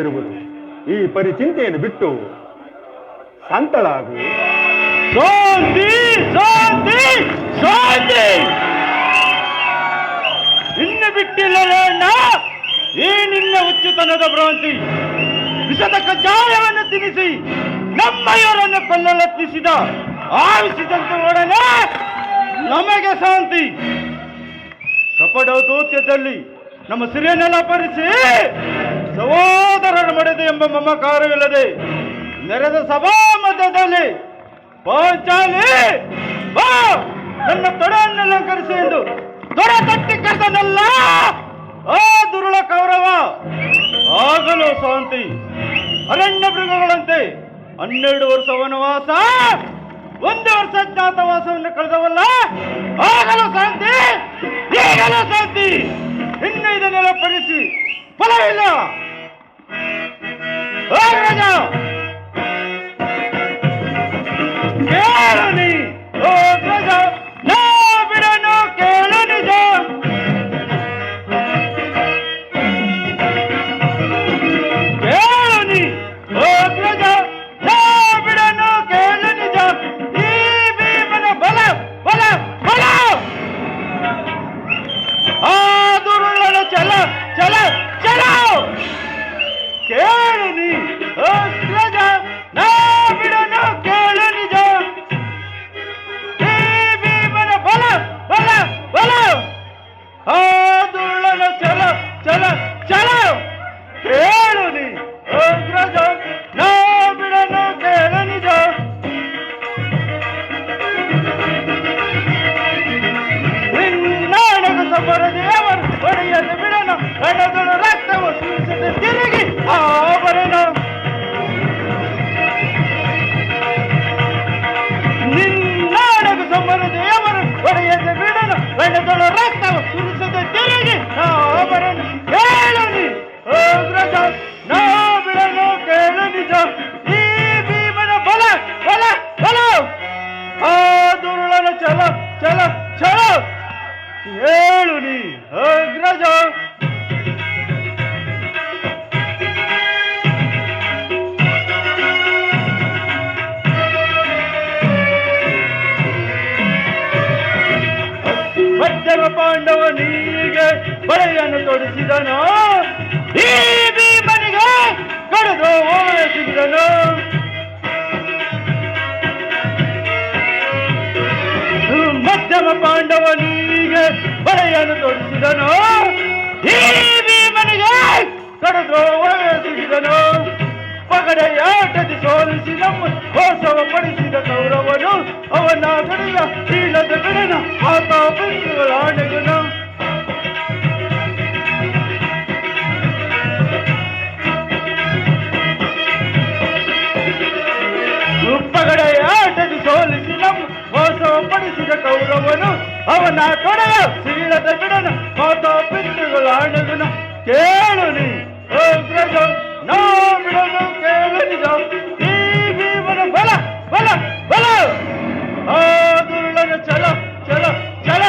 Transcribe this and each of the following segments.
ಇರುವುದು. ಈ ಪರಿಚಿಂತೆಯನ್ನು ಬಿಟ್ಟು ಶಾಂತಳಾಗು. ಶಾಂತಿ ಶಾಂತಿ ಶಾಂತಿ. ಇನ್ನು ಬಿಟ್ಟಿಲ್ಲ ಈ ನಿನ್ನ ಹುಚ್ಚುತನದ ಭ್ರಾಂತಿ. ವಿಷದ ಕಜ್ಜಾಯವನ್ನು ತಿನ್ನಿಸಿ ನಮ್ಮಯವರನ್ನು ಕೊಲ್ಲಲೆತ್ನಿಸಿದ ಆವಿಸಿದಂತೊಡನೆ ನಮಗೆ ಶಾಂತಿ. ಕಪಟ ದೌತ್ಯದಲ್ಲಿ ನಮ್ಮ ಸಿರಿಯನ್ನೆಲ್ಲ ಅಪಹರಿಸಿ ಸಹೋದರರ ಮಡೆದೆ ಎಂಬ ಮಮಕಾರವಿಲ್ಲದೆ ನೆರೆದ ಸಭಾ ಮಧ್ಯದಲ್ಲಿ ಪಾಂಚಾಲಿ ಬಾ ನನ್ನ ತೊಡೆಯನ್ನಲಂಕರಿಸಿ ಎಂದು ತೊಡೆ ತಟ್ಟಿ ಕರೆದನಲ್ಲ ಆ ದುರುಳ ಕೌರವ. ಆಗಲೂ ಶಾಂತಿ. ಅರಣ್ಯ ಮೃಗಗಳಂತೆ 12 ವರ್ಷ ವನವಾಸ, 1 ವರ್ಷ ಅಜ್ಞಾತವಾಸವನ್ನು ಕಳೆದವಲ್ಲ. ಆಗಲೂ ಶಾಂತಿ, ಈಗಲೂ ಶಾಂತಿ. ಇನ್ನು ಇದನ್ನೆಲ್ಲ ಪರಿಸಿ ಫಲವಿಲ್ಲ. ರಾಜ ಕೇಳು ನೀ, ಓ ರಾಜ ನಾ ಬಿಡನು, ಕೇಳು ನಿಜ. ಕೇಳು ನೀ, ಓ ರಾಜ ನಾ ಬಿಡನು, ಕೇಳು ನಿಜ. ಈ ಭೀಮನ ಬಲ ಬಲ ಬಲ, ಆ ದುರುಳನ ಚಲ ಚಲ ಚಲ. ಕೇಳು ನೀ, ಓ ರಾಜ ನಾ ಬಿಡನು, ಕೇಳು ನಿಜ. ಈ ಭೀಮನ ಬಲ ಬಲ ಬಲ, ಆ ದುರುಳನ ಚಲ ಚಲ ಚಲ. ಕೇಳು ನೀ, ಓ ರಾಜ ನಾ ಬಿಡನು, ಕೇಳು ನಿಜ. ನಿನ್ನಾಣಗ ಸಮರ ದೇವರು ಒಡೆಯಲು ಬಿಡನು, ಹಣದಳು ರಕ್ತವು ಸುರಿಸದೆ ತಿರುಗಿ ಆಭರಣ. ನಿನ್ನಾಣಗ ಸಮರ ದೇವರು ಒಡೆಯಲು ಬಿಡನು, ಹಣದಳು ರಕ್ತವು ಸುರಿಸದೆ ತಿರುಗಿ ಆಭರಣ. ಕೇಳು ನೀ, ಓ ರಾಜ ನಾ ಬಿಡನು, ಕೇಳು ನಿಜ. ಈ ಭೀಮನ ಬಲ ಬಲ ಬಲ, ಆ ದುರುಳನ ಚಲ ಚಲ ಚಲ. ಹೇಳು ನೀ, ಅಗ್ರಜ. ಮಧ್ಯಮ ಪಾಂಡವನಿಗೆ ಬಳೆಯನ್ನು ತೊಡಿಸಿದನು, ಈ ಭೀಮನಿಗೆ ಕಡಿದು ಓಡಿಸಿದನು. ಮಧ್ಯಮ ಪಾಂಡವನಿಗೆ ಬಳೆಯನ್ನು ತೊಡಿಸಿದನು, ಈ ಭೀಮನಿಗೆ ಕಡಿದು ಓಡಿಸಿದನು. ಪಗಡೆಯಾಟದಿ ಸೋಲಿಸಿ ನಮ್ಮ ಮೋಸವ ಪಡಿಸಿದ ಕೌರವನು, ಅವನ ಗಡಿಯ ಶೀಲದ ಬಿಡನ ಆತ ಬಿಂದುಗಳ ಆಣೆಗನು. ಪಗಡೆಯಾಟದಿ ಸೋಲಿಸಿ ನಮ್ಮ ಮೋಸವ ಪಡಿಸಿದ ಕೌರವನು, ಅವನ ತೊಡೆಯ ಶೀಲದ ಬಿಡನ ಆತ ಬಿಂದುಗಳ ಆಣೆಗನು. ಕೇಳು ನೀ, ಓ ಗ್ರಜ ನಾ ಬಿಡನು, ಕೇಳು ನಿಜ. ಈ ಭೀಮನ ಬಲ ಬಲ ಬಲ, ಆ ದುರುಳನ ಚಲ ಚಲ ಚಲ.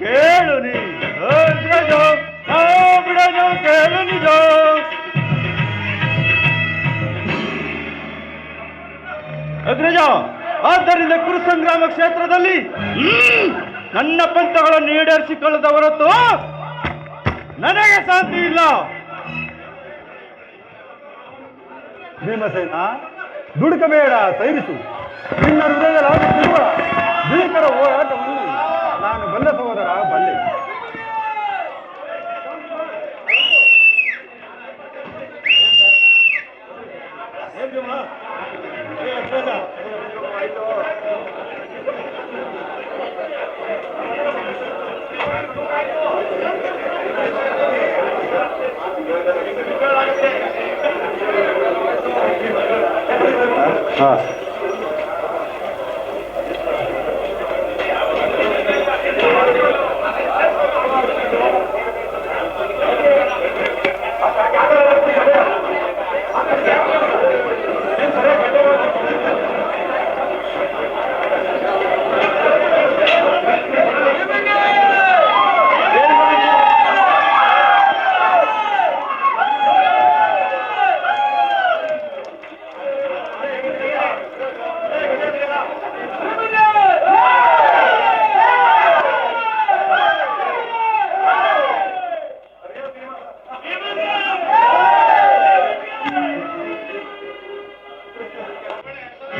ಕೇಳು ನೀ, ಓ ಗ್ರಜ ನಾ ಬಿಡನು, ಕೇಳು ನಿಜ. ಅಗ್ರಜ, ಆದ್ದರಿಂದ ಕುರುಸಂಗ್ರಾಮ ಕ್ಷೇತ್ರದಲ್ಲಿ ನನ್ನ ಪಂಥಗಳನ್ನು ಈಡೇರಿಸಿಕೊಳ್ಳದ ಹೊರತು ನನಗೆ ಶಾಂತಿ ಇಲ್ಲ. ಭೀಮಸೇನ, ದುಡುಕಬೇಡ, ಸೈರಿಸು. ನಿನ್ನ ಹೃದಯದಲ್ಲಾಗುತ್ತಿರುವ ಭೀಕರ ಹೋರಾಟವನ್ನು ನಾನು ಬಲ್ಲೆ ಸಹೋದರ, ಬಲ್ಲೆ. ಹಾ,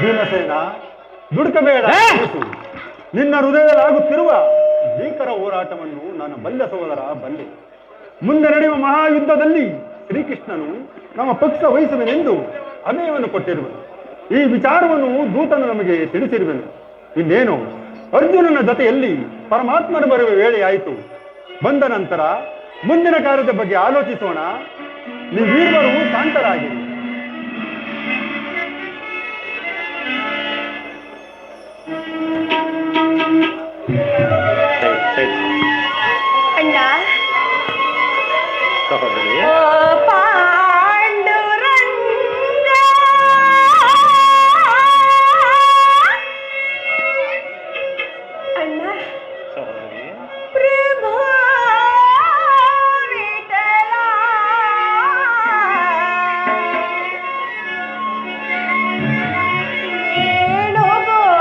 ಭೀಮಸೇನ, ದುಡುಕಬೇಡ. ನಿನ್ನ ಹೃದಯದಲ್ಲಾಗುತ್ತಿರುವ ಭೀಕರ ಹೋರಾಟವನ್ನು ನಾನು ಬಲ್ಲೆ ಸಹೋದರ, ಬಲ್ಲೆ. ಮುಂದೆ ನಡೆಯುವ ಮಹಾಯುದ್ಧದಲ್ಲಿ ಶ್ರೀಕೃಷ್ಣನು ನಮ್ಮ ಪಕ್ಷ ವಹಿಸುವೆನೆಂದು ಅಭಯವನ್ನು ಕೊಟ್ಟಿರುವನು. ಈ ವಿಚಾರವನ್ನು ದೂತನು ನಮಗೆ ತಿಳಿಸಿರುವೆನು. ಇನ್ನೇನು ಅರ್ಜುನನ ಜೊತೆಯಲ್ಲಿ ಪರಮಾತ್ಮನ ಬರುವ ವೇಳೆಯಾಯಿತು. ಬಂದ ನಂತರ ಮುಂದಿನ ಕಾರ್ಯದ ಬಗ್ಗೆ ಆಲೋಚಿಸೋಣ. ನೀವೀರ್ವರು ಶಾಂತರಾಗಿರಿ. ಅಣ್ಣ, ಸಹೋದರಿ, ಓ ಪಾಂಡುರಂಗ, ಅಣ್ಣ, ಸಹೋದರಿ, ಪ್ರಭು ವಿಠಲ, ವೇಣುಗೋಪಾಲ,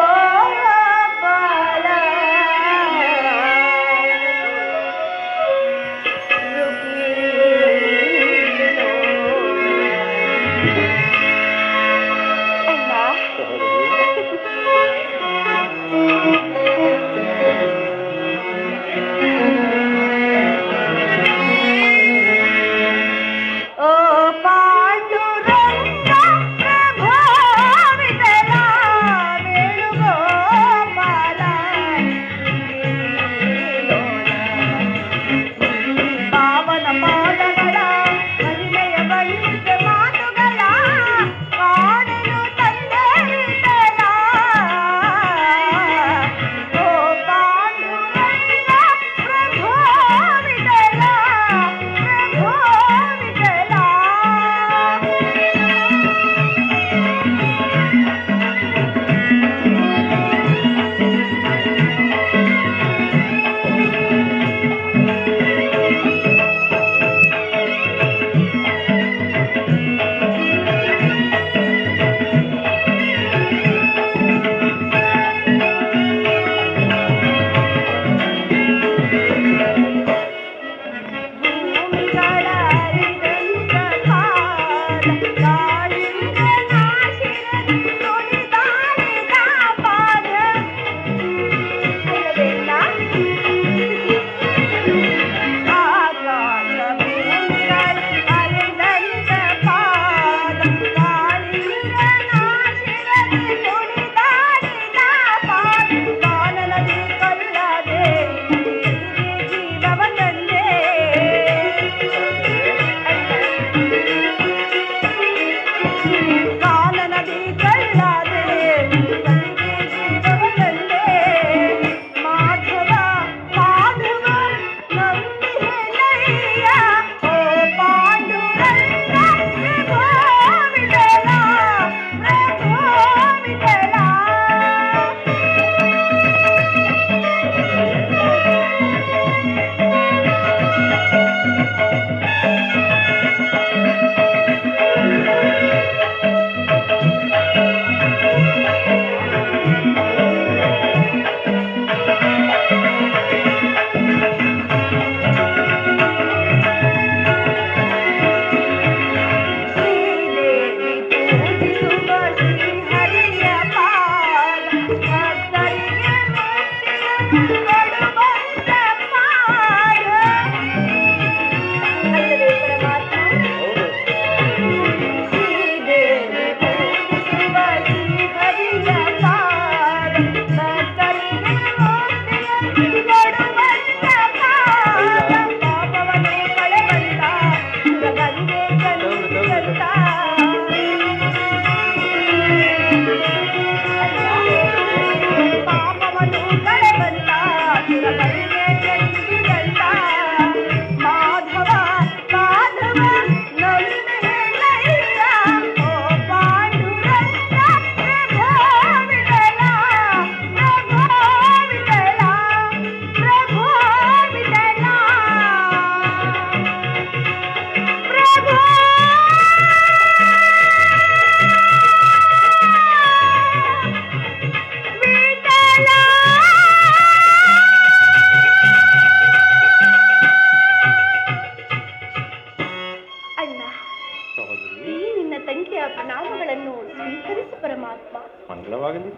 ನಿನ್ನ ತಂಗಿಯ ಪ್ರಣಾಮಗಳನ್ನು ಸ್ವೀಕರಿಸು ಪರಮಾತ್ಮ. ಮಂಗಳವಾಗಲಿ.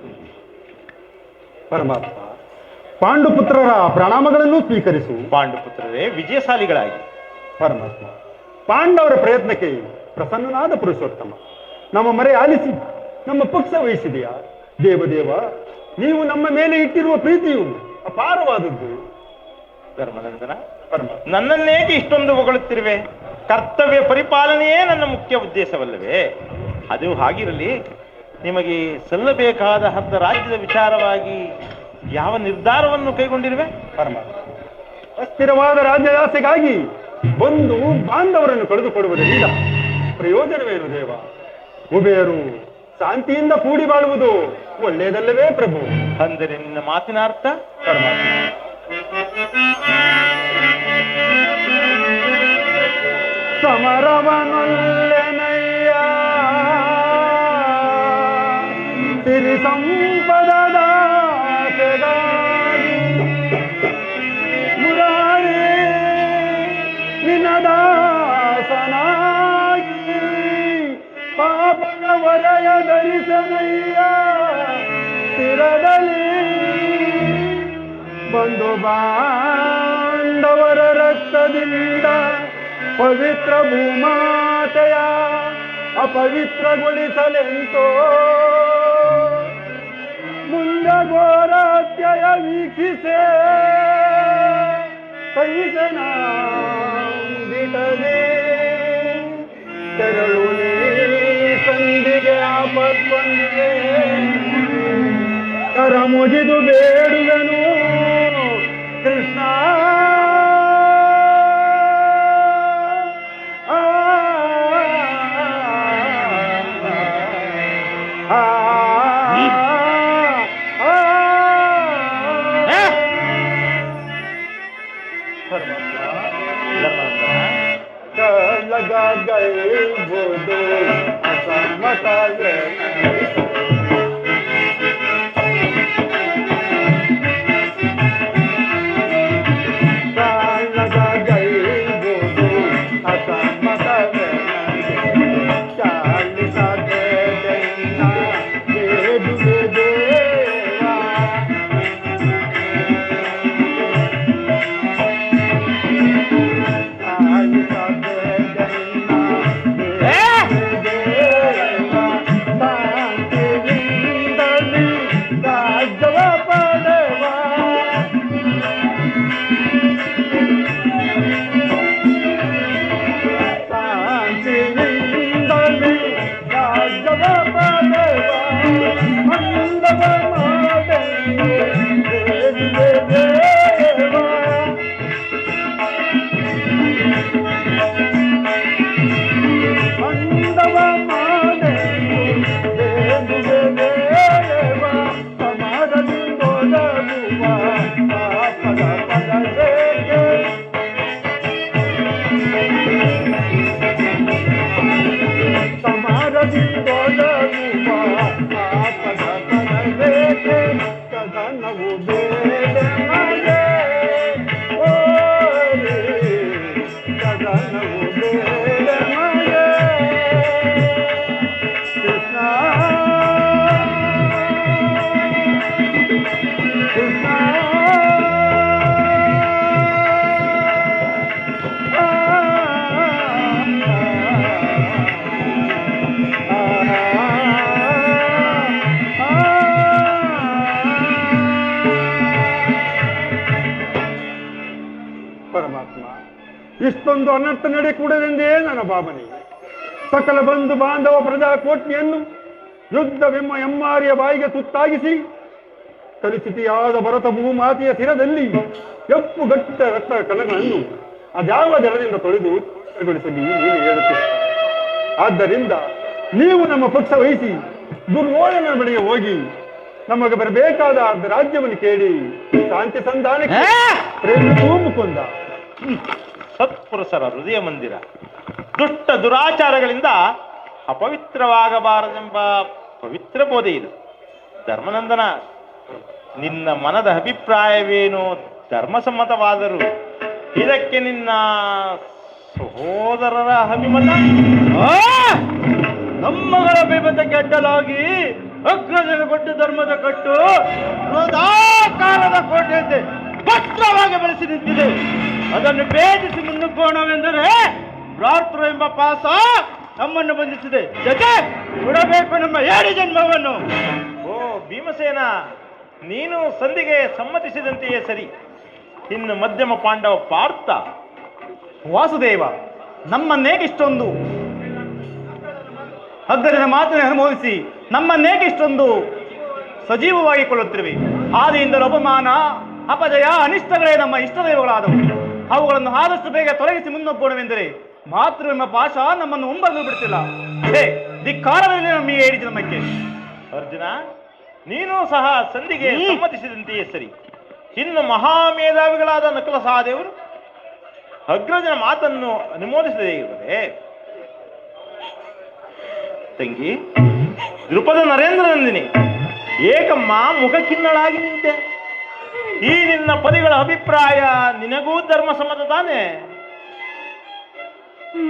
ಪರಮಾತ್ಮ, ಪಾಂಡುಪುತ್ರರ ಪ್ರಣಾಮಗಳನ್ನು ಸ್ವೀಕರಿಸು. ಪಾಂಡುಪುತ್ರರೇ ವಿಜಯಶಾಲಿಗಳಾಗಿ. ಪರಮಾತ್ಮ, ಪಾಂಡವರ ಪ್ರಯತ್ನಕ್ಕೆ ಪ್ರಸನ್ನನಾದ ಪುರುಷೋತ್ತಮ, ನಮ್ಮ ಮರೆ ಆಲಿಸಿ ನಮ್ಮ ಪಕ್ಷ ವಹಿಸಿದೆಯಾ? ದೇವದೇವ, ನೀವು ನಮ್ಮ ಮೇಲೆ ಇಟ್ಟಿರುವ ಪ್ರೀತಿಯು ಅಪಾರವಾದದ್ದು. ಧರ್ಮನಂದನ, ಪರಮಾತ್ಮ, ನನ್ನನ್ನೇಕೆ ಇಷ್ಟೊಂದು ಹೊಗಳುತ್ತಿರುವೆ? ಕರ್ತವ್ಯ ಪರಿಪಾಲನೆಯೇ ನನ್ನ ಮುಖ್ಯ ಉದ್ದೇಶವಲ್ಲವೇ? ಅದು ಹಾಗಿರಲಿ, ನಿಮಗೆ ಸಲ್ಲಬೇಕಾದ ಹದ್ದ ರಾಜ್ಯದ ವಿಚಾರವಾಗಿ ಯಾವ ನಿರ್ಧಾರವನ್ನು ಕೈಗೊಂಡಿರುವೆ? ಪರಮಾತ್ಮ, ಅಸ್ಥಿರವಾದ ರಾಜ್ಯದಾಸೆಗಾಗಿ ಬಂದು ಬಾಂಧವರನ್ನು ಕಳೆದುಕೊಡುವುದರಿಂದ ಪ್ರಯೋಜನವೇನು ದೇವ? ಉಭಯರು ಶಾಂತಿಯಿಂದ ಕೂಡಿ ಬಾಳುವುದು ಒಳ್ಳೆಯದಲ್ಲವೇ ಪ್ರಭು? ಅಂದರೆ ನಿನ್ನ ಮಾತಿನ ಅರ್ಥ? ಪರಮಾತ್ಮ, ಸಮರವನೊಲ್ಲೆನಯ್ಯ ಸಿರಿ ಸಂಪದದ ಆಸೆಗಾಗಿ ಮುರಾರಿ ನಿನ್ನ ದಾಸನಾಗಿ ಪಾಪದ ವರಯ ಧರಿಸನಯ್ಯ ಸ್ಥಿರದಲ್ಲಿ ಬಂದು ಬಾಂಡವರ ರಕ್ತದಿಂದ ಪವಿತ್ರ ಭೂಮಾತೆಯ ಅಪವಿತ್ರಗೊಳಿಸಲೆಂತೋ ಮುಂದೆ ಘೋರಾತ್ಯಯ ವೀಕ್ಷಿಸೆ ಕೈಸನ ಬಿಡದೆ ತೆರಳು ನೀ ಸಂಧಿಗೆ ಆಪತ್ಕೊಂಡೆ ಕರ ಮುಗಿದು ಬೇಡುವೆನು ಕೃಷ್ಣ. लगा गए वो दो असमत लगा गए वो दो असमत चालीस देना दे डूबे देवा ಪರಮಾತ್ಮ, ಇಷ್ಟೊಂದು ಅನರ್ಥ ನಡೆ ಕೂಡದೆಂದೇ ನನ್ನ ಭಾವನೆ. ಸಕಲ ಬಂಧು ಬಾಂಧವ ಪ್ರಜಾಕೋಟ್ನಿಯನ್ನು ಯುದ್ಧವೆಮ್ಮ ಎಮ್ಮಾರಿಯ ಬಾಯಿಗೆ ತುತ್ತಾಗಿಸಿ ಕಲುಷಿತಿಯಾದ ಭರತ ಭೂಮಾತೆಯ ಶಿರದಲ್ಲಿ ಎಪ್ಪುಗಟ್ಟ ರಕ್ತ ಕಣಗಳನ್ನು ಅದ್ಯಾವ ಜಲದಿಂದ ತೊಳೆದು ಗೊಳಿಸಲಿ ನೀನು ಹೇಳುತ್ತೀರ. ಆದ್ದರಿಂದ ನೀವು ನಮ್ಮ ಪಕ್ಷ ವಹಿಸಿ ದುರ್ಯೋಧನ ಬಳಿಗೆ ಹೋಗಿ ನಮಗೆ ಬರಬೇಕಾದ ಅರ್ಧ ರಾಜ್ಯವನ್ನು ಕೇಳಿ ಶಾಂತಿ ಸಂಧಾನಕ್ಕೆ ಪ್ರೇಮಿಸೂ ಮುಕುಂದ. ಸತ್ಪುರುಷರ ಹೃದಯ ಮಂದಿರ ದುಷ್ಟ ದುರಾಚಾರಗಳಿಂದ ಅಪವಿತ್ರವಾಗಬಾರದೆಂಬ ಪವಿತ್ರ ಬೋಧೆ ಇದು. ಧರ್ಮನಂದನ, ನಿನ್ನ ಮನದ ಅಭಿಪ್ರಾಯವೇನು ಧರ್ಮಸಮ್ಮತವಾದರೂ ಇದಕ್ಕೆ ನಿನ್ನ ಸಹೋದರರ ಅಭಿಮತ ಗೆದ್ದಲಾಗಿ ಅಗ್ರಜನ ಕೊಟ್ಟು ಧರ್ಮದ ಕಟ್ಟು ಕಾಲದ ಕೋಟೆಯಂತೆ ಭದ್ರವಾಗಿ ಬೆಳೆಸಿ ನಿಂತಿದೆ. ಅದನ್ನು ಭೇದಿಸಿ ಮುನ್ನುಗ್ಗೋಣವೆಂದರೆ ಭ್ರಾತೃ ಎಂಬ ಪಾಸ ನಮ್ಮನ್ನು ಬಂಧಿಸಿದೆ. ಜೊತೆ ಬಿಡಬೇಕು ನಮ್ಮ 7 ಜನ್ಮವನ್ನು. ಓ ಭೀಮಸೇನ, ನೀನು ಸಂಧಿಗೆ ಸಮ್ಮತಿಸಿದಂತೆಯೇ ಸರಿ. ಇನ್ನು ಮಧ್ಯಮ ಪಾಂಡವ ಪಾರ್ಥ. ವಾಸುದೇವ, ನಮ್ಮನ್ನೇಗಿಷ್ಟೊಂದು ಅಗ್ರಜನ ಮಾತನ್ನು ಅನುಮೋದಿಸಿ ನಮ್ಮನ್ನೇಗಿಷ್ಟೊಂದು ಸಜೀವವಾಗಿ ಕೊಳ್ಳುತ್ತಿರುವೆ. ಆದಿಯಿಂದಲೂ ಅಪಮಾನ, ಅಪಜಯ, ಅನಿಷ್ಟಗಳೇ ನಮ್ಮ ಇಷ್ಟದೈವಗಳಾದವು. ಅವುಗಳನ್ನು ಆದಷ್ಟು ಬೇಗ ತೊಲಗಿಸಿ ಮುನ್ನೊಗ್ಗೋಣವೆಂದರೆ ಮಾತೃ ಎಂಬ ಪಾಶ ನಮ್ಮನ್ನು ಮುಂಬರಲು ಬಿಡುತ್ತಿಲ್ಲ. ಧಿಕ್ಕಾರವಿದೆ ನಮ್ಮ ಈ 7 ಜನ್ಮಕ್ಕೆ. ಅರ್ಜುನ, ನೀನು ಸಹ ಸಂಧಿಗೆ ಸಮ್ಮತಿಸಿದಂತೆಯೇ ಸರಿ. ಇನ್ನು ಮಹಾಮೇಧಾವಿಗಳಾದ ನಕಲ ಸಹದೇವರು ಅಗ್ರಜನ ಮಾತನ್ನು ಅನುಮೋದಿಸದೇ ಇರುವುದೇ? ತಂಗಿ ದೃಪದ ನರೇಂದ್ರನಂದಿನಿ, ಏಕಮ್ಮ ಮುಖಕ್ಕಿನ್ನಳಾಗಿ ನಿಂತೆ. ಈ ನಿನ್ನ ಪದಿಗಳ ಅಭಿಪ್ರಾಯ ನಿನಗೂ ಧರ್ಮ ಸಮ್ಮತ ತಾನೆ?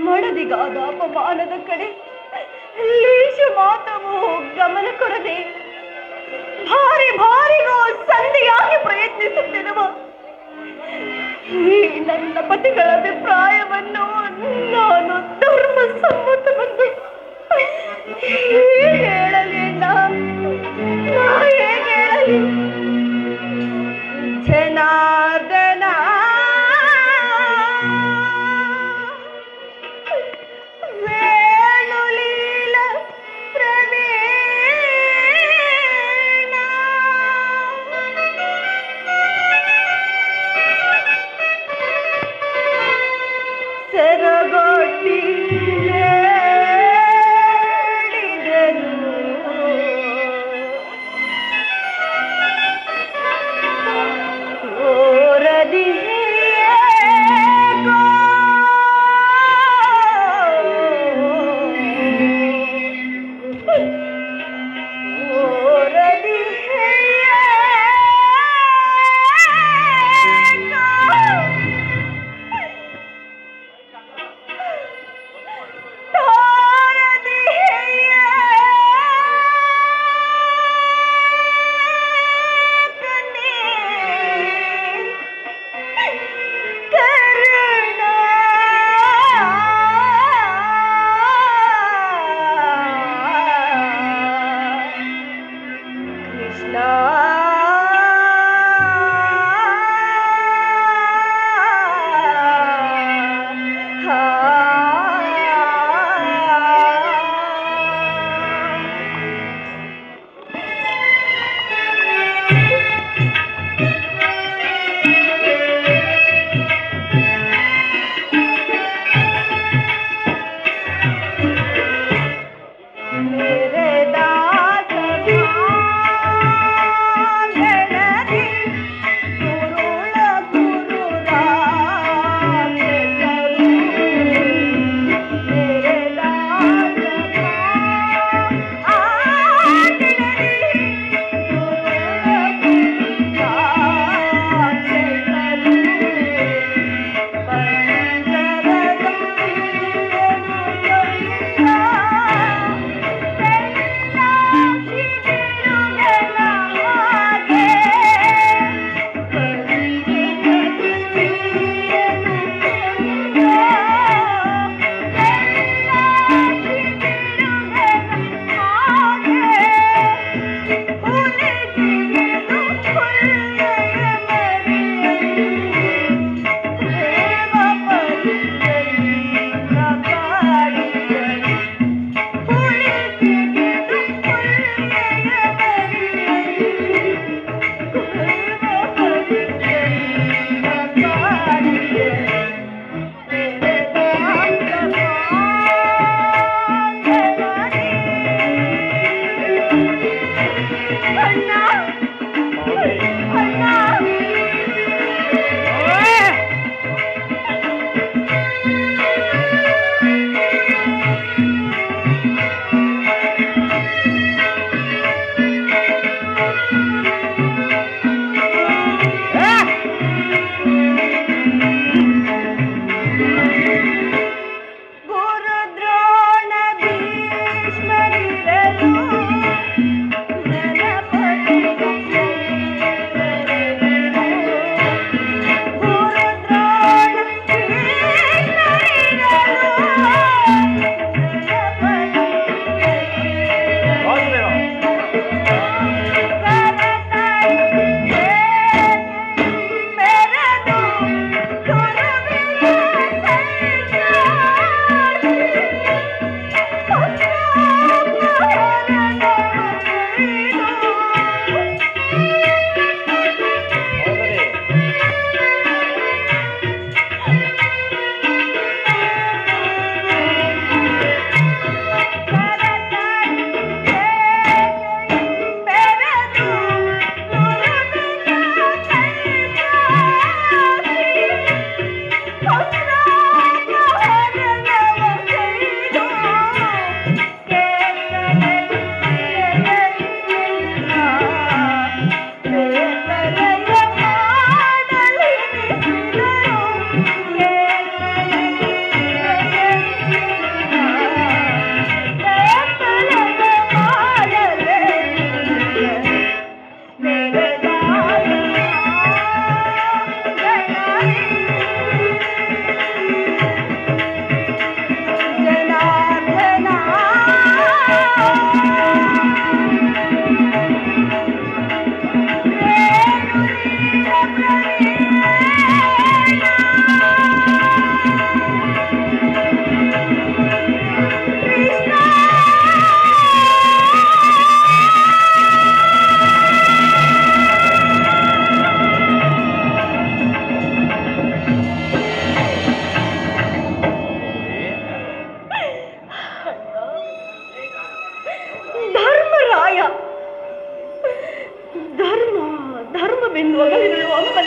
ಮಡದಿಗಾದ ಅಪಮಾನದ ಕಡೆ ಲೇಷ ಮಾತವು ಗಮನ ಕೊಡದೆ ಭಾರಿಗೂ ಸಂಧಿಯಾಗಿ ಪ್ರಯತ್ನಿಸುತ್ತಿರುವ ಈ ನನ್ನ ಪತಿಗಳ ಅಭಿಪ್ರಾಯವನ್ನು ನಾನು ಧರ್ಮ ಸಮ್ಮತವೆಂದು ಹೇಗೆ ಹೇಳಲಿ ಅಣ್ಣ? ಹೇಗೆ ಹೇಳಲಿ? ಜನಾರ್ದನ ವೇಣುಲೀಲ ಪ್ರವೀಣ ಸರಗೊಡ್ಡಿ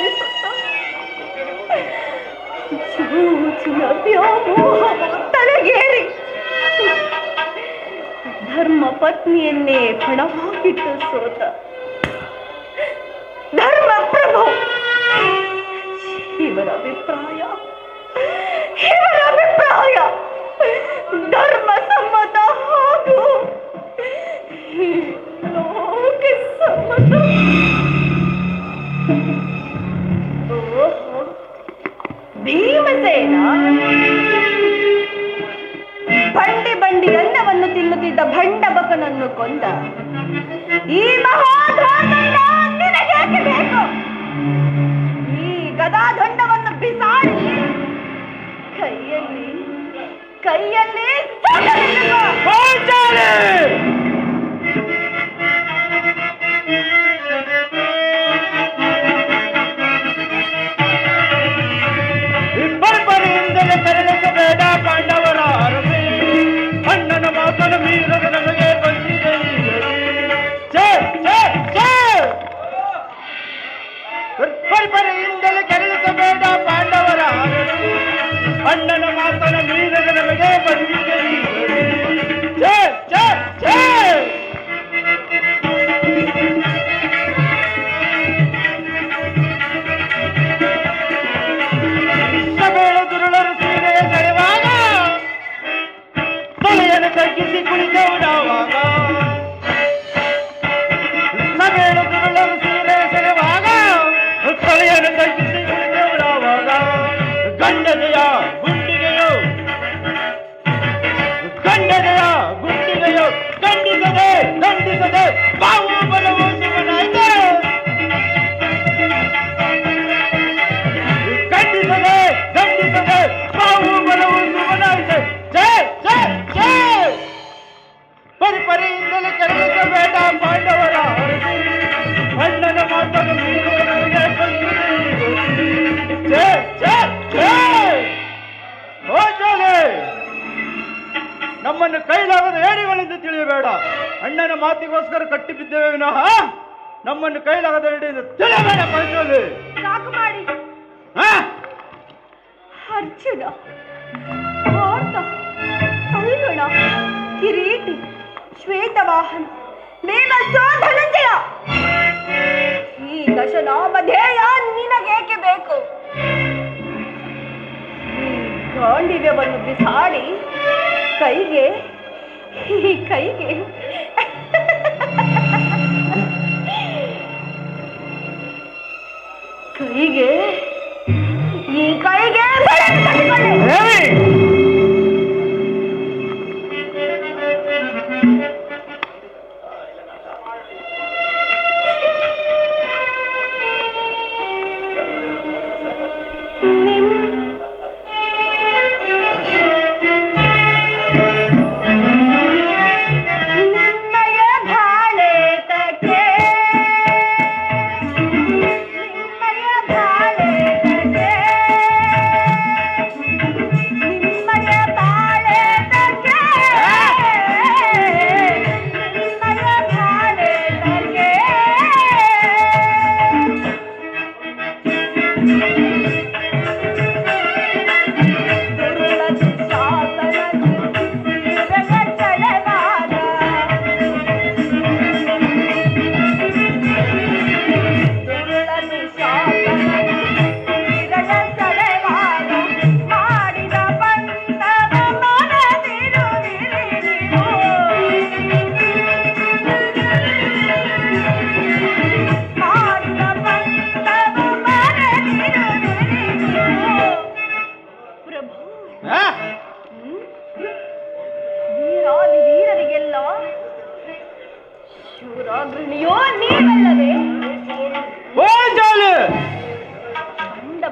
ಪರಿಮಳಿಸುತ್ತ ಜೂಜಿನ ವ್ಯಾಮೋಹವು ತಲೆಗೇರಿ ಧರ್ಮ ಪತ್ನಿಯನ್ನೇ ಪಣವಾಗಿಟ್ಟು ಸೋತ ಧರ್ಮ ಪ್ರಭು ಇವರ ಅಭಿಪ್ರಾಯ ಧರ್ಮ ಸಮ್ಮತ ಹಾಗೂ ಲೋಕ ಸಮ್ಮತ. ಭೀಮಸೇನ ಬಂಡಿ ಬಂಡಿ ಅನ್ನವನ್ನು ತಿನ್ನುತ್ತಿದ್ದ ಭಂಡಬಕನನ್ನು ಕೊಂದ ಈ ಮಹಾದ್ವಾದಂಡ ನಿನಗೇಕೆ ಬೇಕು? ಈ ಗದಾದಂಡವನ್ನು ಬಿಸಾಡಿ ಕೈಯಲ್ಲಿ ಇಬ್ಬರಿಬ್ಬರಿಂದಲೇ ಕರೆಸಬೇಡ ಪಾಂಡವರ ಅರಸಿ, ಅಣ್ಣನ ಮಾತನ್ನು ಮೀರದ ನಮಗೆ ಬಂದಿದೆ ಇಬ್ಬರಿಬ್ಬರಿಂದಲೇ ಕೆರಳಿಸಬೇಡ ಪಾಂಡವರ ಅರಸಿ, ಅಣ್ಣನ ಮಾತನ್ನು ಮೀರದ ನಮಗೆ ಬಂದಿದೆ ಸಬೇಳೆ ದುರುಳರು ಸೀರೆ ಸೆಳೆವಾಗ ತಲೆಯನ್ನು ತಗ್ಗಿಸಿ ಕುಳಿತವನಾವಾಗ, ಸಬೇಳೆ ದುರುಳರು ಸೀರೆ ಸೆಳೆವಾಗ ತಲೆಯನ್ನು ತಗ್ಗಿಸಿ ಕುಳಿತವನಾವಾಗ, ಗಂಡನೆಯ ಗುಂಡಿಗೆಯು ದಂಡಿಸದೆ ಬಾವು ಬಲವು ಶಿವನಾಯ್ತು, ದಂಡಿಸದೆ ಬಾವು ಬಲವು ಶಿವನಾಯ್ತು. ಪರಿಪರಿಯಿಂದಲೇ ಕೆರಳಿಸಬೇಡ ಪಾಂಡವರ ಅರಸಿ, ಅಣ್ಣನ ಮಾತನ್ನು ಮೀರುವವರಿಗೆ ನಮ್ಮನ್ನು ಕೈಲಾಗದ ಏಡಿಗಳಿಂದ ತಿಳಿಯಬೇಡ. ಅಣ್ಣನ ಮಾತಿಗೋಸ್ಕರ ಕಟ್ಟಿ ಬಿದ್ದೇವೆ ವಿನಃ ನಮ್ಮನ್ನು ಕೈಲಾಗದ ಏಡಿಯಿಂದ ತಿಳಿಯಬೇಡ. ಪಂಚೋಲಿ ಸಾಕು ಮಾಡಿ. ಅರ್ಜುನ, ಪಾರ್ಥ, ಫಲ್ಗುಣ, ಕಿರೀಟಿ, ಶ್ವೇತವಾಹನ, ಭೀಮಸೋ, ಧನಂಜಯ, ಈ ದಶನಾಮಧೇಯ ನಿನಗೇಕೆ ಬೇಕು? ಈ ಗಾಂಡಿವ್ಯವನ್ನು ಬಿಸಾಡಿ ಕೈಗೆ ಈ ಕೈಗೆ ಬಳೆಯನ್ನು ಕಟ್ಟಿಕೊಳ್ಳಿ. ಶೂರಾಗ್ರಣಿಯೋ ನೀವಲ್ಲವೇ?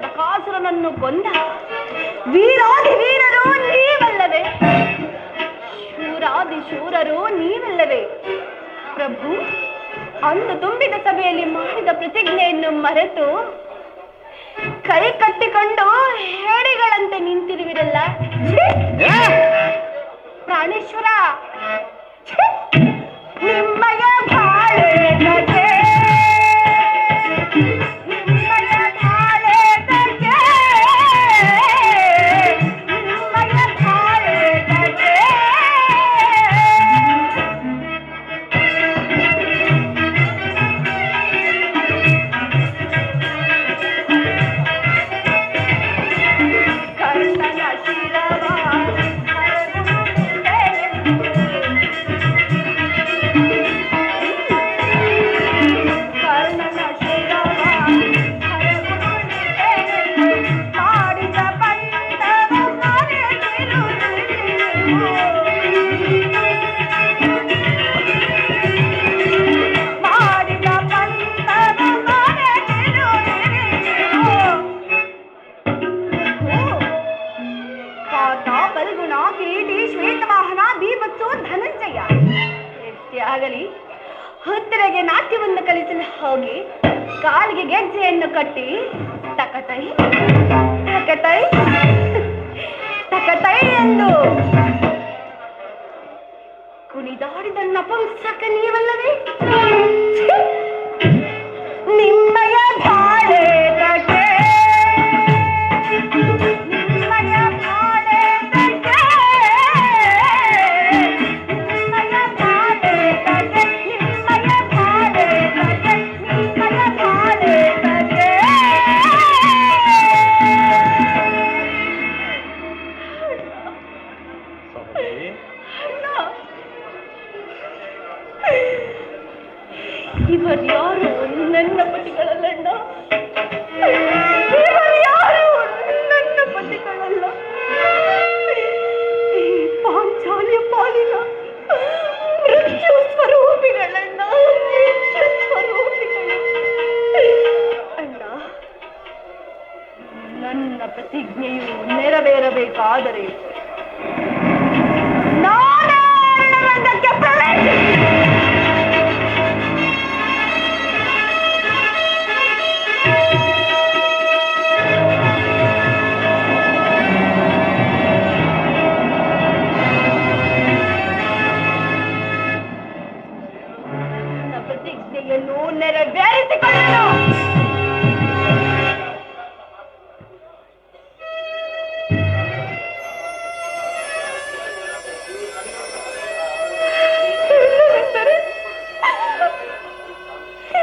ಬಕಾಸುರನನ್ನು ಕೊಂದ ವೀರಾದಿ ವೀರರು ನೀವಲ್ಲವೇ? ಶೂರಾದಿ ಶೂರರು ನೀವಲ್ಲವೇ? ಪ್ರಭು, ಅಂದು ತುಂಬಿದ ಸಭೆಯಲ್ಲಿ ಮಾಡಿದ ಪ್ರತಿಜ್ಞೆಯನ್ನು ಮರೆತು ಕೈ ಕಟ್ಟಿಕೊಂಡು ಹೇಡಿಗಳಂತೆ ನಿಂತಿರುವಿರಲ್ಲ. ಪ್ರಾಣೇಶ್ವರ, ನಿಮ್ಮಯ ಬಾಳೆ ನಗೆ, ನಿಮ್ಮಯ ಆಗಲಿ ಹತ್ತಿರಗೆ ನಾಟ್ಯವನ್ನು ಕಲಿಸಲು ಹೋಗಿ ಕಾಲಿಗೆ ಗೆಜ್ಜೆಯನ್ನು ಕಟ್ಟಿ ತಕತೈ ತಕತೈ ತಕತೈ ಎಂದು ಕುಣಿದಾಡಿದ ನಪುಂಸಕ ನೀವಲ್ಲವೇ? ನಿಮ್ಮಯ ಬಾಳೆ ತಗೆ ನಿಮ್ಮಯ ಬಾಳೆ ತಗೆ ನಿಮ್ಮಯ ಬಾಳೆ ತಗೆ ನಿಮ್ಮಯ ಬಾಳೆ ತಗೆ ನಿಮ್ಮಯ ಬಾಳೆ ತಗೆ. ಇವರ್ಯಾರು ನನ್ನ ಪತಿಗಳಲ್ಲಣ್ಣ, ಇವರ್ಯಾರು ನನ್ನ ಪತಿಗಳಲ್ಲ. ಈ ಪಾಂಚಾಲಿಯ ಪಾಲಿನ ಮೃತ್ಯು ಸ್ವರೂಪಿಗಳಣ್ಣ, ಮೃತ್ಯು ಸ್ವರೂಪಿಗಳು. ಅಣ್ಣ, ನನ್ನ ಪ್ರತಿಜ್ಞೆಯು ನೆರವೇರಬೇಕಾದರೆ ನಾನೇ ರಂಗಕ್ಕೆ ಪ್ರತಿಜ್ಞೆಯನ್ನು ನೆರವೇರಿಸಿಕೊಳ್ಳಲು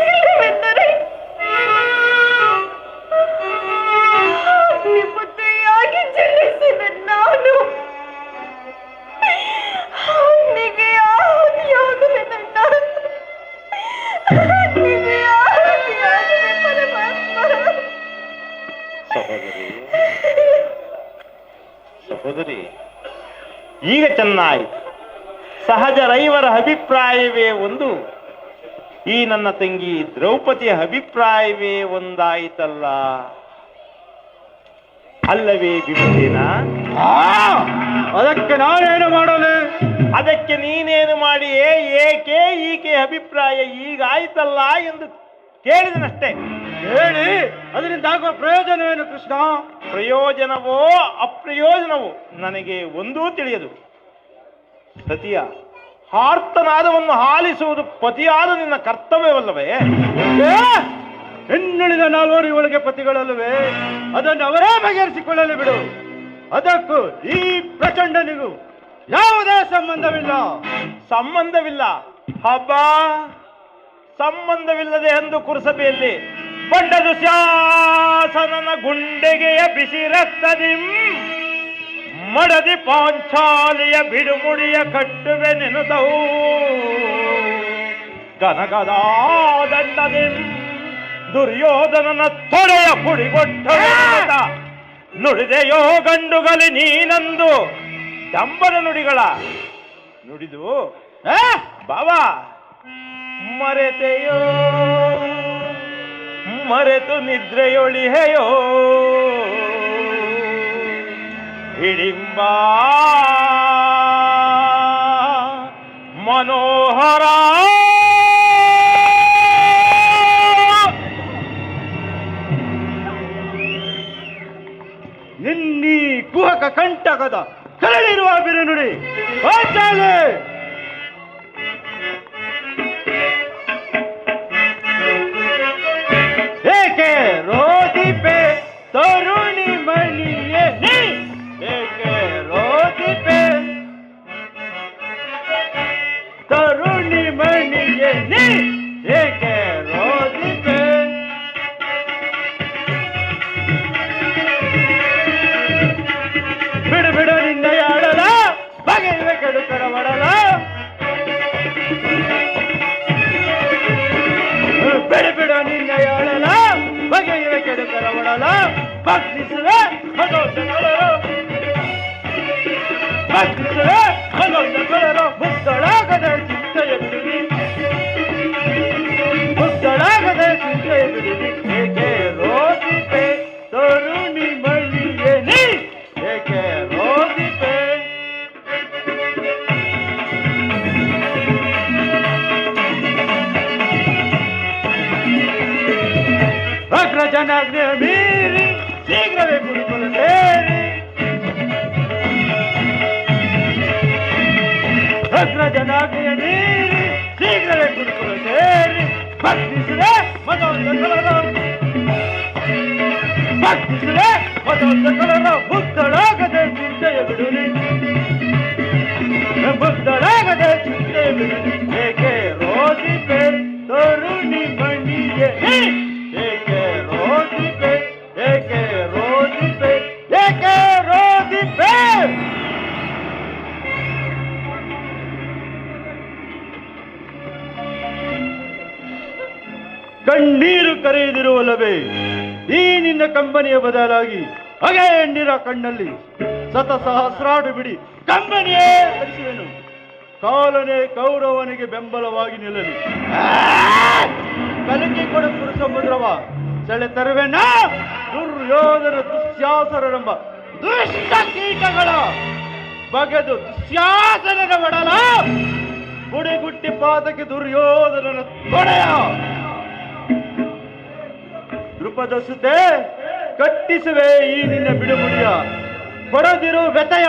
ಇಲ್ಲವೆಂದರೆ ಅಗ್ನಿಪುತ್ರಿಯಾಗಿ ಜನಿಸಿದ ನಾನು ಅಗ್ನಿಗೆ ಆಹುತಿಯಾಗುವೆನಣ್ಣ. ಸಹೋದರಿ, ಈಗ ಚೆನ್ನಾಯಿತು. ಸಹಜರೈವರ ಅಭಿಪ್ರಾಯವೇ ಒಂದು, ಈ ನನ್ನ ತಂಗಿ ದ್ರೌಪದಿಯ ಅಭಿಪ್ರಾಯವೇ ಒಂದಾಯಿತಲ್ಲ, ಅಲ್ಲವೇ ವಿಭೂತಿನ? ಅದಕ್ಕೆ ನಾನೇನು ಮಾಡಲು? ಅದಕ್ಕೆ ನೀನೇನು ಮಾಡಿಯೇ? ಏಕೆ ಈಕೆ ಅಭಿಪ್ರಾಯ ಈಗಾಯ್ತಲ್ಲ ಎಂದು ಕೇಳಿದನಷ್ಟೇ. ಹೇಳಿ, ಅದರಿಂದ ಆಗುವ ಪ್ರಯೋಜನವೇನು ಕೃಷ್ಣ? ಪ್ರಯೋಜನವೋ ಅಪ್ರಯೋಜನವೋ ನನಗೆ ಒಂದೂ ತಿಳಿಯದು. ಸತಿಯ ಆರ್ತನಾದವನ್ನು ಆಲಿಸುವುದು ಪತಿಯಾದ ನಿನ್ನ ಕರ್ತವ್ಯವಲ್ಲವೇ? ಹೆಣ್ಣುಳಿದ ನಾಲ್ವರು ಇವಳಿಗೆ ಪತಿಗಳಲ್ಲವೇ? ಅದನ್ನು ಅವರೇ ಬಗೆಹರಿಸಿಕೊಳ್ಳಲು ಬಿಡು. ಅದಕ್ಕೂ ಈ ಪ್ರಚಂಡನಿಗೂ ಯಾವುದೇ ಸಂಬಂಧವಿಲ್ಲ. ಸಂಬಂಧವಿಲ್ಲ? ಹಬ್ಬ, ಸಂಬಂಧವಿಲ್ಲದೆ ಎಂದು ಕುರುಸಭೆಯಲ್ಲಿ ಬಂಡದು ಶಾಸನನ ಗುಂಡೆಗೆಯ ಬಿಸಿ ರಕ್ತದಿಂ ಮಡದಿ ಪಾಂಚಾಲಿಯ ಬಿಡುಮುಡಿಯ ಕಟ್ಟುವೆ ನೆನುತವು ಗನಗದ ದಂಡದಿಂ ದುರ್ಯೋಧನನ ತೊಡೆಯ ಪುಡಿಗೊಟ್ಟ ನುಡಿದೆಯೋ ಗಂಡುಗಲಿ ನೀನಂದು ಡಂಬರ ನುಡಿಗಳ ನುಡಿದು ಬಾಬಾ ಮರೆತೆಯೋ ಮರೆತು ನಿದ್ರೆಯೊಳಿಹೆಯೋ ಹಿಡಿಂಬ ಮನೋಹರ ನಿನ್ನೀ ಕುಹಕ ಕಂಟಕದ ಕರಳಿರುವ ಬಿರುನುಡಿ ಪಾಂಚಾಲಿ ಏಕೆ ರೋದಿಪೆ ತರುಣಿ ಮಣಿಯೇ ನೀ ಏಕೆ ರೋದಿಪೆ ತರುಣಿ ಮಣಿಯೇ ನೀ ಏಕೆ ರೋದಿಪೆ ಬಿಡು ಬಿಡು ನಿನ್ನ ಆಡಲ ಬಗೆಯುವೆ ಕೆಡುಕರ ಒಡಲ ಬಿಡು ಬಿಡು ನಿನ್ನ ಆಡಲ ಬಗೆಯುವೆ ಕೆಡುಕರ ಒಡಲ ಭಕ್ತಿಸುವೆ ಭಗವಂತನೊಡಲು ಭಕ್ತಿಸುವೆ ಭಗವಂತನೊಡಲು ಮುಕ್ತಳಾಗದ ಚಿಂತೆಯಲ್ಲಿ ಅಗ್ರಜನಾಜ್ಞೆಯ ಮೀರಿ ಶೀಘ್ರವೇ ಗುರುಕುಲ ಸೇರಿ ಅಗ್ರಜನಾಜ್ಞೆಯ ಮೀರಿ ಶೀಘ್ರವೇ ಗುರುಕುಲ ಸೇರಿ ಭಕ್ತಿಸಿದೆ ಮದೊಂದಕಲರ ಮುಗ್ಧಳಾಗದೆ ಚಿಂತೆಯ ಬಿಡುನಿ ಮುಗ್ಧಳಾಗದೆ ಚಿಂತೆಯ ಬಿಡುನಿ ಏಕೆ ರೋದಿಪೆ ತರುಣಿ ಮಣಿಗೆ ಏಕೆ ರೋದಿಪೆ ಏಕೆ ರೋದಿಪೆ ಏಕೆ ರೋದಿಪೆ ಕಣ್ಣೀರು ಕರೆಯದಿರುವಲ್ಲವೇ ಈ ನಿನ್ನ ಕಂಬನಿಯ ಬದಲಾಗಿ ಹಾಗೆ ಹೆಣ್ಣಿರ ಕಣ್ಣಲ್ಲಿ ಸಹಸ್ರಾಡು ಬಿಡಿ ಕಂಬನಿಯೇ ಧರಿಸುವೆನು ಕಾಲನೇ ಕೌರವನಿಗೆ ಬೆಂಬಲವಾಗಿ ನಿಲ್ಲಲಿ ಕಲಕಿ ಕೊಡುಪುರ ಸಮುದ್ರವ ಸೆಳೆ ತರುವೆನ ದುರ್ಯೋಧನ ದುಶ್ಯಾಸರರೆಂಬ ದುಷ್ಟ ಕೀಟಗಳ ಬಗೆದು ದುಶ್ಯಾಸನದ ಒಡಲ ಬುಡಿಗುಟ್ಟಿ ಪಾದಕ್ಕೆ ದುರ್ಯೋಧನನ ತೊಡೆಯ ದೃಪದ ಸುತೆ ಕಟ್ಟಿಸುವೆ ಈ ನಿನ್ನ ಬಿಡುಮುಡಿಯ ಕೊಡದಿರು ವ್ಯತಯ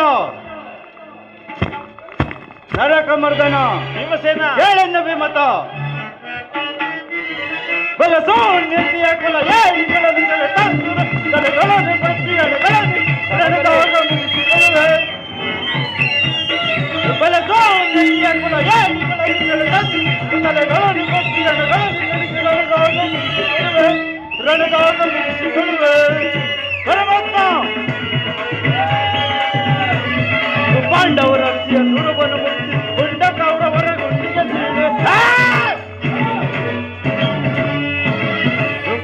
ನರಕಮರ್ದನ ಭೀಮಸೇನ ಏಳೆನ್ನ ವಿಮತ ಬಲಸೋ ನಿರ್ದಿಯ ಕುಲ ಏಳಿಗಳನ್ನು ತಲೆಗಳನ್ನು ಪಟ್ಟಿಗಳನ್ನು ಬಲಸೋ ನಿರ್ದಿಯ ಕುಲ ಏಳಿಗಳನ್ನು ತಲೆಗಳನ್ನು ಪಟ್ಟಿಗಳನ್ನು ರಣಗಾಗಮಿಸಿಕೊಳ್ಳುವೆ ಪರಮಾತ್ಮ ಪಾಂಡವರ ಅರ್ಜಿಯ ನುರುವನ್ನು ಮುಗಿಸಿ ಕೊಂಡ ಕೌರವರ ಗುಂಡಿಗೆ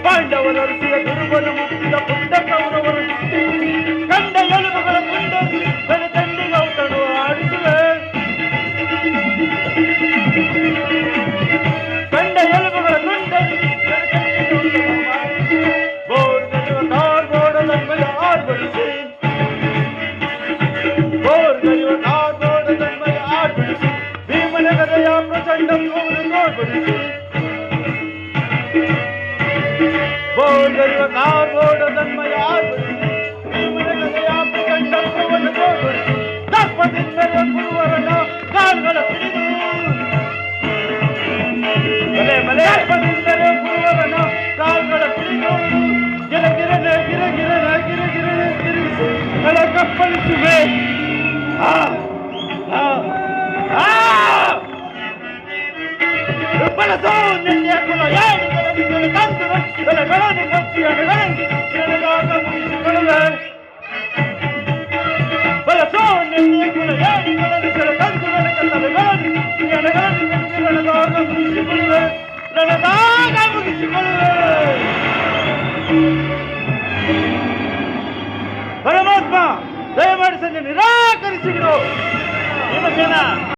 ಪಾಂಡವರ ಅರ್ಜಿಯ ನುರುವನ್ನು ಮುಗಿಸಿದ ಕೊಂಡ ಕೌರವರ ಕಂಡ ಎಲುಬುಗಳ ಕೊಂಡ ತನ್ನ ತಂಡಿಗೆ ಔತಣು ಆಡಿಸುವೆ ಕಂಡ ಎಲುಬುಗಳ ಕೊಂಡ ಭೀಮನ ಗದೆಯ ಪ್ರಚಂಡ ನೋಡ್ಬಡಿಸಿ ಬೋರ್ಗರಿವ ಕಾರ್ಬೋಡ ತನ್ಮಯ ಆರ್ಬಡಿಸಿ ಭೀಮನ ಗದೆಯ ಪ್ರಚಂಡ ನೋಡ್ಬಡಿಸಿ ದಪ್ಪದಿಂದಲೇ ಗುರುವರನ ಕಾಲ್ಗಳ ಹಿಡಿದು ದಪ್ಪದಿಂದಲೇ ಗುರುವರನ ಕಾಲ್ಗಳ ಹಿಡಿದು ಗಿರಗಿರನೆ ಗಿರಗಿರನೆ ಗಿರಗಿರನೆ ತಿರುಗಿಸಿ ಕಳ ಕಪ್ಪಳಿಸುವೆ ಬಳಸೋ ನಿನ್ನೆ ಕುಲ ಏಳುಗಳನ್ನು ತಂದು ಬೆಲೆಗಳನ್ನು ಮುಗಿಸಿಕೊಳ್ಳುವೆ ಬಳಸೋ ನಿನ್ನೆ ಕುಲ ಏಳುಗಳನ್ನು ತಂದು ಬೆಲೆಗಳನ್ನು ಮುಗಿಸಿಕೊಳ್ಳುವೆ ರಣದಾಗ ಮುಗಿಸಿಕೊಳ್ಳುವೆ ಪರಮಾತ್ಮ ದಯಮಾಡಿ ಸಂಜೆ ನಿರಾಕರಿಸಿಬಿಡು ಭೀಮಸೇನ